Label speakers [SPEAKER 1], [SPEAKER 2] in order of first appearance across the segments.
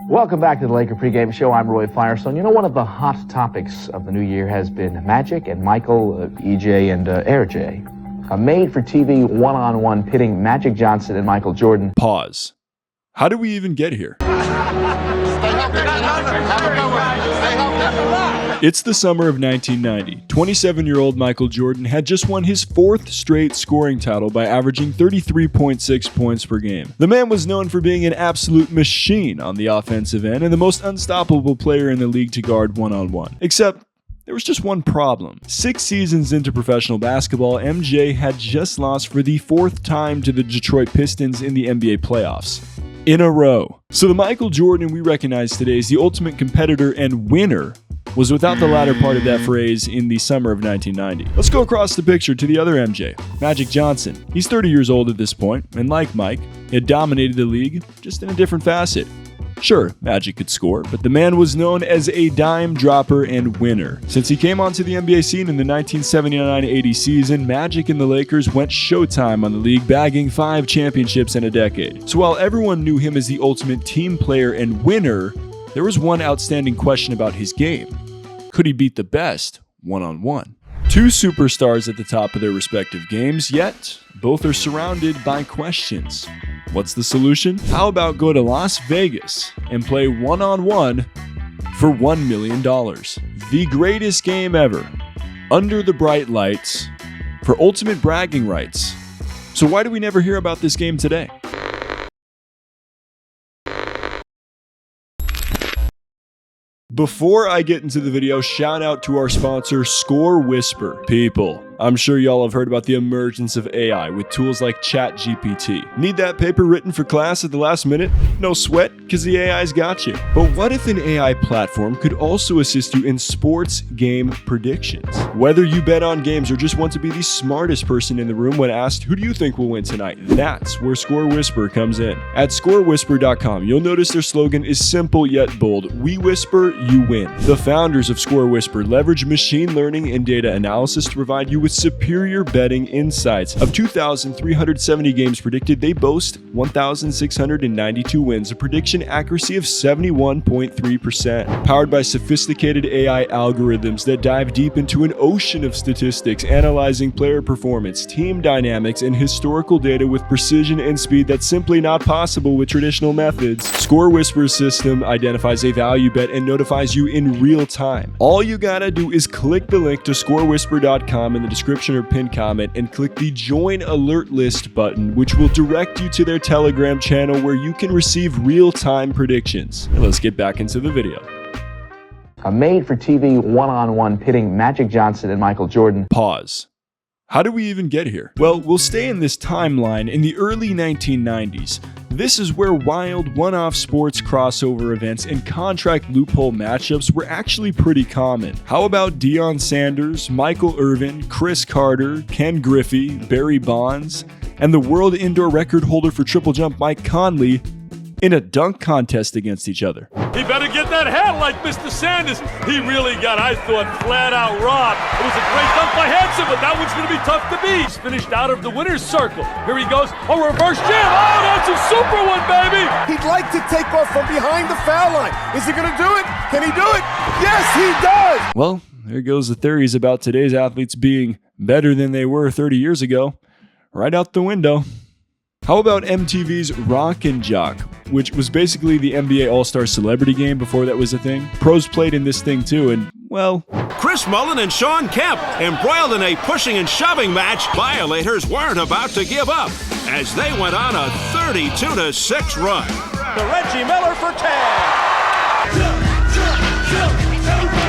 [SPEAKER 1] Welcome back to the Laker pregame show. I'm Roy Firestone. You know, one of the hot topics of the new year has been Magic and Michael, EJ, and Air J. A made-for-TV one-on-one pitting Magic Johnson and Michael Jordan.
[SPEAKER 2] Pause. How did we even get here? It's the summer of 1990. 27-year-old Michael Jordan had just won his fourth straight scoring title by averaging 33.6 points per game. The man was known for being an absolute machine on the offensive end and the most unstoppable player in the league to guard one-on-one. Except, there was just one problem. 6 seasons into professional basketball, MJ had just lost for the 4th time to the Detroit Pistons in the NBA playoffs. In a row. So the Michael Jordan we recognize today as the ultimate competitor and winner was without the latter part of that phrase in the summer of 1990. Let's go across the picture to the other MJ, Magic Johnson. He's 30 years old at this point, and like Mike, he had dominated the league, just in a different facet. Sure, Magic could score, but the man was known as a dime dropper and winner. Since he came onto the NBA scene in the 1979-80 season, Magic and the Lakers went showtime on the league, bagging 5 championships in a decade. So while everyone knew him as the ultimate team player and winner, there was one outstanding question about his game. Could he beat the best one-on-one? 2 superstars at the top of their respective games, yet both are surrounded by questions. What's the solution? How about go to Las Vegas and play one-on-one for $1 million? The greatest game ever, under the bright lights, for ultimate bragging rights. So why do we never hear about this game today? Before I get into the video, shout out to our sponsor, Score Whisper. People, I'm sure y'all have heard about the emergence of AI with tools like ChatGPT. Need that paper written for class at the last minute? No sweat, because the AI's got you. But what if an AI platform could also assist you in sports game predictions? Whether you bet on games or just want to be the smartest person in the room when asked, who do you think will win tonight? That's where Score Whisper comes in. At scorewhisper.com, you'll notice their slogan is simple yet bold. We whisper, you win. The founders of Score Whisper leverage machine learning and data analysis to provide you with superior betting insights. Of 2,370 games predicted, they boast 1,692 wins, a prediction accuracy of 71.3%. Powered by sophisticated AI algorithms that dive deep into an ocean of statistics, analyzing player performance, team dynamics, and historical data with precision and speed that's simply not possible with traditional methods. Score Whisper's system identifies a value bet and notifies you in real time. All you gotta do is click the link to scorewhisper.com in the description or pinned comment and click the Join Alert List button, which will direct you to their Telegram channel where you can receive real-time predictions. Now let's get back into the video.
[SPEAKER 1] A made-for-TV one-on-one pitting Magic Johnson and Michael Jordan.
[SPEAKER 2] Pause. How did we even get here? Well, we'll stay in this timeline in the early 1990s. This is where wild one-off sports crossover events and contract loophole matchups were actually pretty common. How about Deion Sanders, Michael Irvin, Chris Carter, Ken Griffey, Barry Bonds, and the world indoor record holder for triple jump Mike Conley in a dunk contest against each other?
[SPEAKER 3] He better get that hat like Mr. Sanders. He really got, I thought, flat out robbed. It was a great dunk by Hanson, but that one's going to be tough to beat. He's finished out of the winner's circle. Here he goes. Oh, reverse jam. Oh, that's a super one, baby.
[SPEAKER 4] He'd like to take off from behind the foul line. Is he going to do it? Can he do it? Yes, he does.
[SPEAKER 2] Well, there goes the theories about today's athletes being better than they were 30 years ago. Right out the window. How about MTV's Rock and Jock, which was basically the NBA All-Star Celebrity Game before that was a thing? Pros played in this thing too, and, well...
[SPEAKER 5] Chris Mullin and Sean Kemp embroiled in a pushing and shoving match. Violators weren't about to give up as they went on a 32-6 run.
[SPEAKER 3] The Reggie Miller for 10.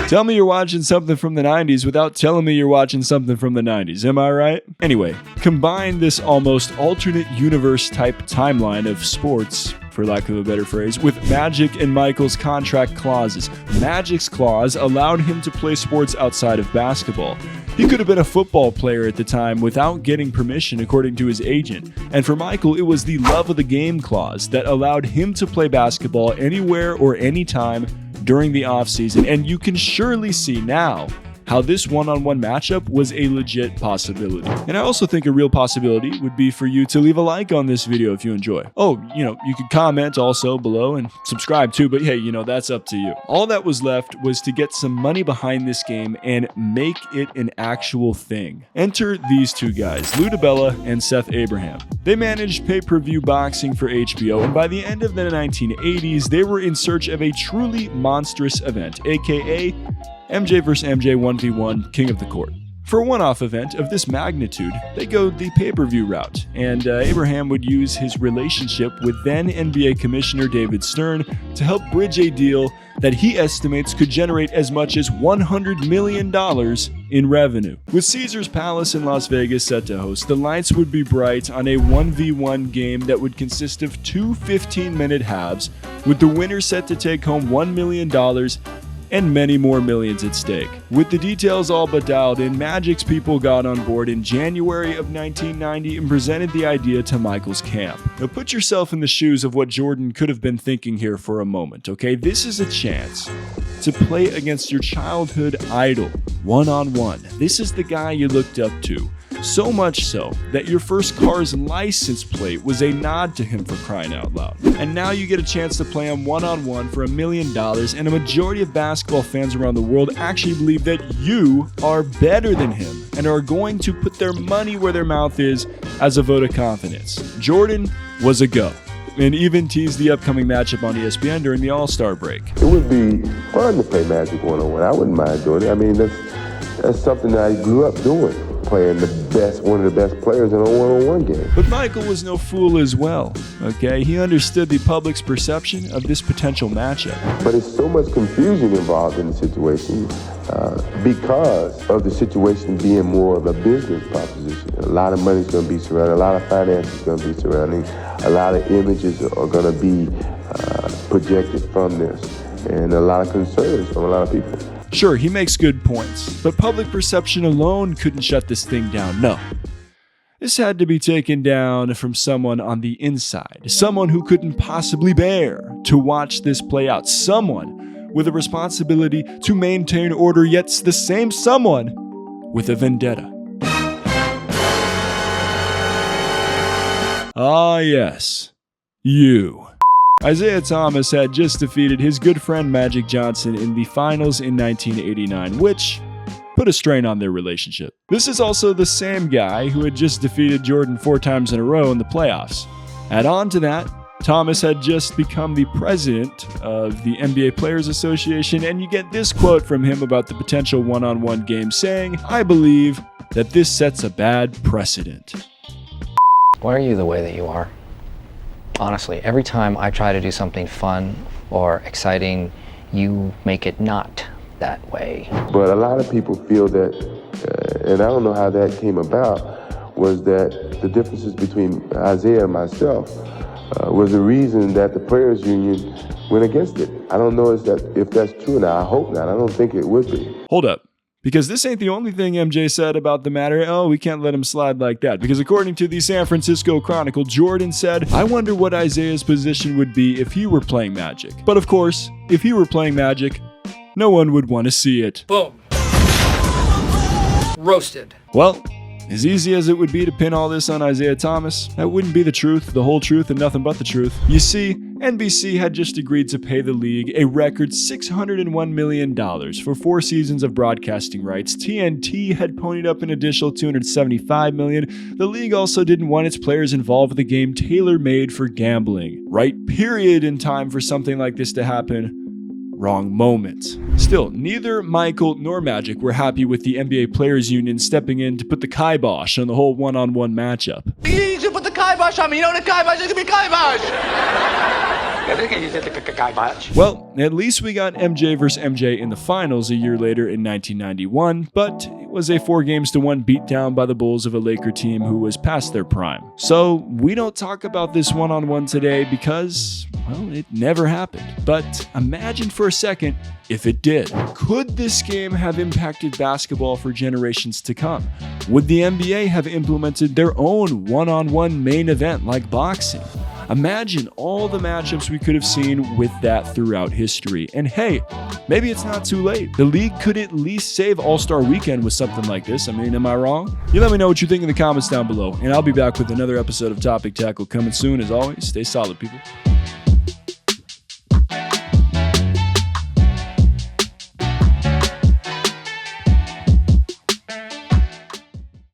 [SPEAKER 2] Tell me you're watching something from the 90s without telling me you're watching something from the 90s, am I right? Anyway, combine this almost alternate universe type timeline of sports, for lack of a better phrase, with Magic and Michael's contract clauses. Magic's clause allowed him to play sports outside of basketball. He could have been a football player at the time without getting permission according to his agent. And for Michael, it was the love of the game clause that allowed him to play basketball anywhere or anytime during the offseason. And you can surely see now how this one-on-one matchup was a legit possibility. And I also think a real possibility would be for you to leave a like on this video if you enjoy. Oh, you could comment also below and subscribe too, but hey, that's up to you. All that was left was to get some money behind this game and make it an actual thing. Enter these two guys, Lou DiBella and Seth Abraham. They managed pay-per-view boxing for HBO, and by the end of the 1980s, they were in search of a truly monstrous event, aka MJ vs. MJ 1v1 King of the Court. For a one-off event of this magnitude, they go the pay-per-view route, and Abraham would use his relationship with then NBA Commissioner David Stern to help bridge a deal that he estimates could generate as much as $100 million in revenue. With Caesars Palace in Las Vegas set to host, the lights would be bright on a 1v1 game that would consist of two 15-minute halves, with the winner set to take home $1 million and many more millions at stake. With the details all but dialed in, Magic's people got on board in January of 1990 and presented the idea to Michael's camp. Now put yourself in the shoes of what Jordan could have been thinking here for a moment, okay? This is a chance to play against your childhood idol, one-on-one. This is the guy you looked up to. So much so that your first car's license plate was a nod to him, for crying out loud. And now you get a chance to play him one-on-one for $1 million, and a majority of basketball fans around the world actually believe that you are better than him and are going to put their money where their mouth is as a vote of confidence. Jordan was a go, and even teased the upcoming matchup on ESPN during the All-Star break.
[SPEAKER 6] It would be fun to play Magic one-on-one. I wouldn't mind doing it. I mean, that's something that I grew up doing, playing one of the best players in a one-on-one game.
[SPEAKER 2] But Michael was no fool as well, okay? He understood the public's perception of this potential matchup.
[SPEAKER 6] But there's so much confusion involved in the situation because of the situation being more of a business proposition. A lot of money's going to be surrounded, a lot of finance is going to be surrounding, a lot of images are going to be projected from this, and a lot of concerns from a lot of people.
[SPEAKER 2] Sure, he makes good points, but public perception alone couldn't shut this thing down, no. This had to be taken down from someone on the inside, someone who couldn't possibly bear to watch this play out, someone with a responsibility to maintain order, yet the same someone with a vendetta. Ah yes, you. Isaiah Thomas had just defeated his good friend Magic Johnson in the finals in 1989, which put a strain on their relationship. This is also the same guy who had just defeated Jordan 4 times in a row in the playoffs. Add on to that, Thomas had just become the president of the NBA Players Association, and you get this quote from him about the potential one-on-one game saying, "I believe that this sets a bad precedent."
[SPEAKER 7] Why are you the way that you are? Honestly, every time I try to do something fun or exciting, you make it not that way.
[SPEAKER 6] But a lot of people feel that, and I don't know how that came about, was that the differences between Isaiah and myself was the reason that the Players Union went against it. I don't know if that's true now. I hope not. I don't think it would be.
[SPEAKER 2] Hold up. Because this ain't the only thing MJ said about the matter. Oh, we can't let him slide like that. Because according to the San Francisco Chronicle, Jordan said, "I wonder what Isaiah's position would be if he were playing Magic." But of course, if he were playing Magic, no one would want to see it.
[SPEAKER 8] Boom. Roasted.
[SPEAKER 2] Well, as easy as it would be to pin all this on Isaiah Thomas, that wouldn't be the truth, the whole truth, and nothing but the truth. You see, NBC had just agreed to pay the league a record $601 million for 4 seasons of broadcasting rights. TNT had ponied up an additional $275 million. The league also didn't want its players involved with a game tailor-made for gambling. Right period in time for something like this to happen. Wrong moment. Still, neither Michael nor Magic were happy with the NBA Players Union stepping in to put the kibosh on the whole one-on-one matchup.
[SPEAKER 8] You should put the kibosh on me. You know what a kibosh is? It's gonna be kibosh.
[SPEAKER 2] Well, at least we got MJ vs. MJ in the finals a year later in 1991, but it was a 4-1 beatdown by the Bulls of a Laker team who was past their prime. So we don't talk about this one-on-one today because, well, it never happened. But imagine for a second if it did. Could this game have impacted basketball for generations to come? Would the NBA have implemented their own one-on-one main event like boxing? Imagine all the matchups we could have seen with that throughout history. And hey, maybe it's not too late. The league could at least save All-Star Weekend with something like this. I mean, am I wrong? You let me know what you think in the comments down below, and I'll be back with another episode of Topic Tackle coming soon. As always, stay solid, people.